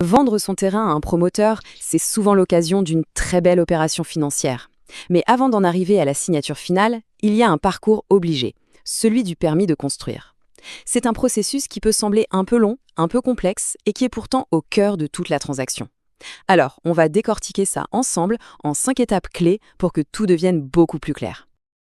Vendre son terrain à un promoteur, c'est souvent l'occasion d'une très belle opération financière. Mais avant d'en arriver à la signature finale, il y a un parcours obligé, celui du permis de construire. C'est un processus qui peut sembler un peu long, un peu complexe et qui est pourtant au cœur de toute la transaction. Alors, on va décortiquer ça ensemble en 5 étapes clés pour que tout devienne beaucoup plus clair.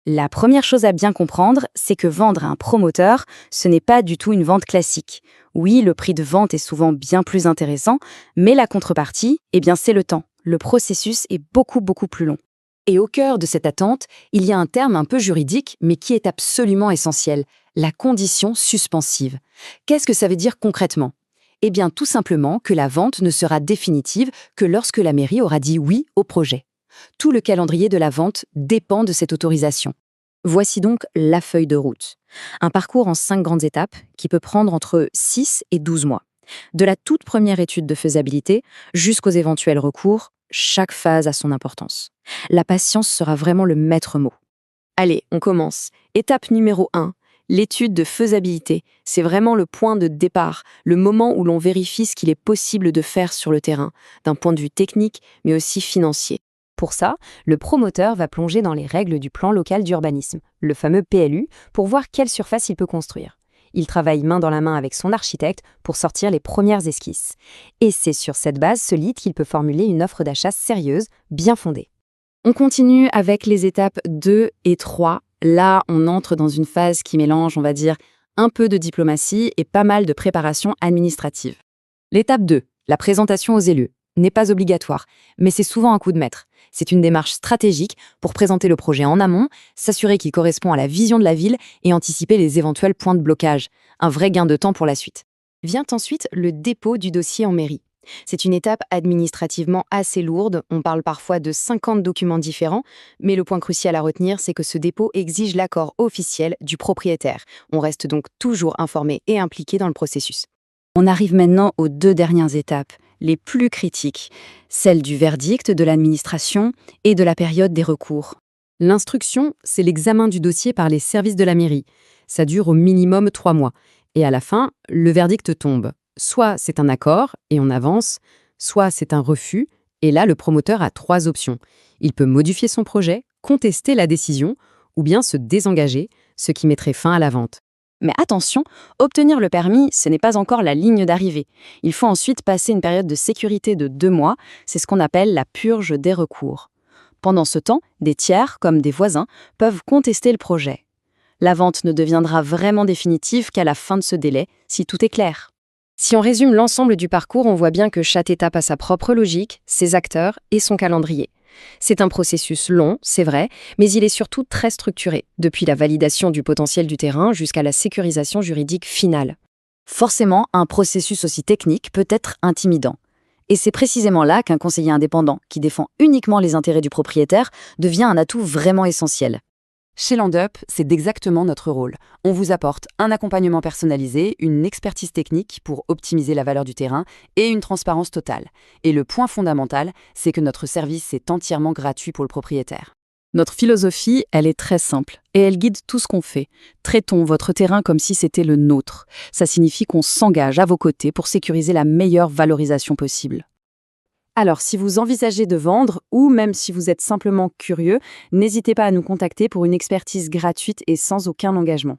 La première chose à bien comprendre, c'est que vendre à un promoteur, ce n'est pas du tout une vente classique. Oui, le prix de vente est souvent bien plus intéressant, mais la contrepartie, c'est le temps. Le processus est beaucoup plus long. Et au cœur de cette attente, il y a un terme un peu juridique, mais qui est absolument essentiel, la condition suspensive. Qu'est-ce que ça veut dire concrètement ? Tout simplement que la vente ne sera définitive que lorsque la mairie aura dit oui au projet. Tout le calendrier de la vente dépend de cette autorisation. Voici donc la feuille de route. Un parcours en 5 grandes étapes qui peut prendre entre 6 et 12 mois. De la toute première étude de faisabilité jusqu'aux éventuels recours, chaque phase a son importance. La patience sera vraiment le maître mot. Allez, on commence. Étape numéro 1, l'étude de faisabilité. C'est vraiment le point de départ, le moment où l'on vérifie ce qu'il est possible de faire sur le terrain, d'un point de vue technique, mais aussi financier. Pour ça, le promoteur va plonger dans les règles du plan local d'urbanisme, le fameux PLU, pour voir quelle surface il peut construire. Il travaille main dans la main avec son architecte pour sortir les premières esquisses. Et c'est sur cette base solide qu'il peut formuler une offre d'achat sérieuse, bien fondée. On continue avec les étapes 2 et 3. Là, on entre dans une phase qui mélange, on va dire, un peu de diplomatie et pas mal de préparation administrative. L'étape 2, la présentation aux élus, n'est pas obligatoire, mais c'est souvent un coup de maître. C'est une démarche stratégique pour présenter le projet en amont, s'assurer qu'il correspond à la vision de la ville et anticiper les éventuels points de blocage. Un vrai gain de temps pour la suite. Vient ensuite le dépôt du dossier en mairie. C'est une étape administrativement assez lourde, on parle parfois de 50 documents différents, mais le point crucial à retenir, c'est que ce dépôt exige l'accord officiel du propriétaire. On reste donc toujours informé et impliqué dans le processus. On arrive maintenant aux 2 dernières étapes, les plus critiques, celles du verdict de l'administration et de la période des recours. L'instruction, c'est l'examen du dossier par les services de la mairie. Ça dure au minimum 3 mois. Et à la fin, le verdict tombe. Soit c'est un accord et on avance, soit c'est un refus, et là le promoteur a 3 options. Il peut modifier son projet, contester la décision, ou bien se désengager, ce qui mettrait fin à la vente. Mais attention, obtenir le permis, ce n'est pas encore la ligne d'arrivée. Il faut ensuite passer une période de sécurité de 2 mois, c'est ce qu'on appelle la purge des recours. Pendant ce temps, des tiers, comme des voisins, peuvent contester le projet. La vente ne deviendra vraiment définitive qu'à la fin de ce délai, si tout est clair. Si on résume l'ensemble du parcours, on voit bien que chaque étape a sa propre logique, ses acteurs et son calendrier. C'est un processus long, c'est vrai, mais il est surtout très structuré, depuis la validation du potentiel du terrain jusqu'à la sécurisation juridique finale. Forcément, un processus aussi technique peut être intimidant. Et c'est précisément là qu'un conseiller indépendant, qui défend uniquement les intérêts du propriétaire, devient un atout vraiment essentiel. Chez Landup, c'est exactement notre rôle. On vous apporte un accompagnement personnalisé, une expertise technique pour optimiser la valeur du terrain et une transparence totale. Et le point fondamental, c'est que notre service est entièrement gratuit pour le propriétaire. Notre philosophie, elle est très simple et elle guide tout ce qu'on fait. Traitons votre terrain comme si c'était le nôtre. Ça signifie qu'on s'engage à vos côtés pour sécuriser la meilleure valorisation possible. Alors, si vous envisagez de vendre ou même si vous êtes simplement curieux, n'hésitez pas à nous contacter pour une expertise gratuite et sans aucun engagement.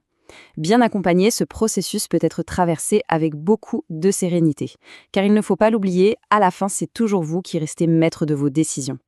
Bien accompagné, ce processus peut être traversé avec beaucoup de sérénité. Car il ne faut pas l'oublier, à la fin, c'est toujours vous qui restez maître de vos décisions.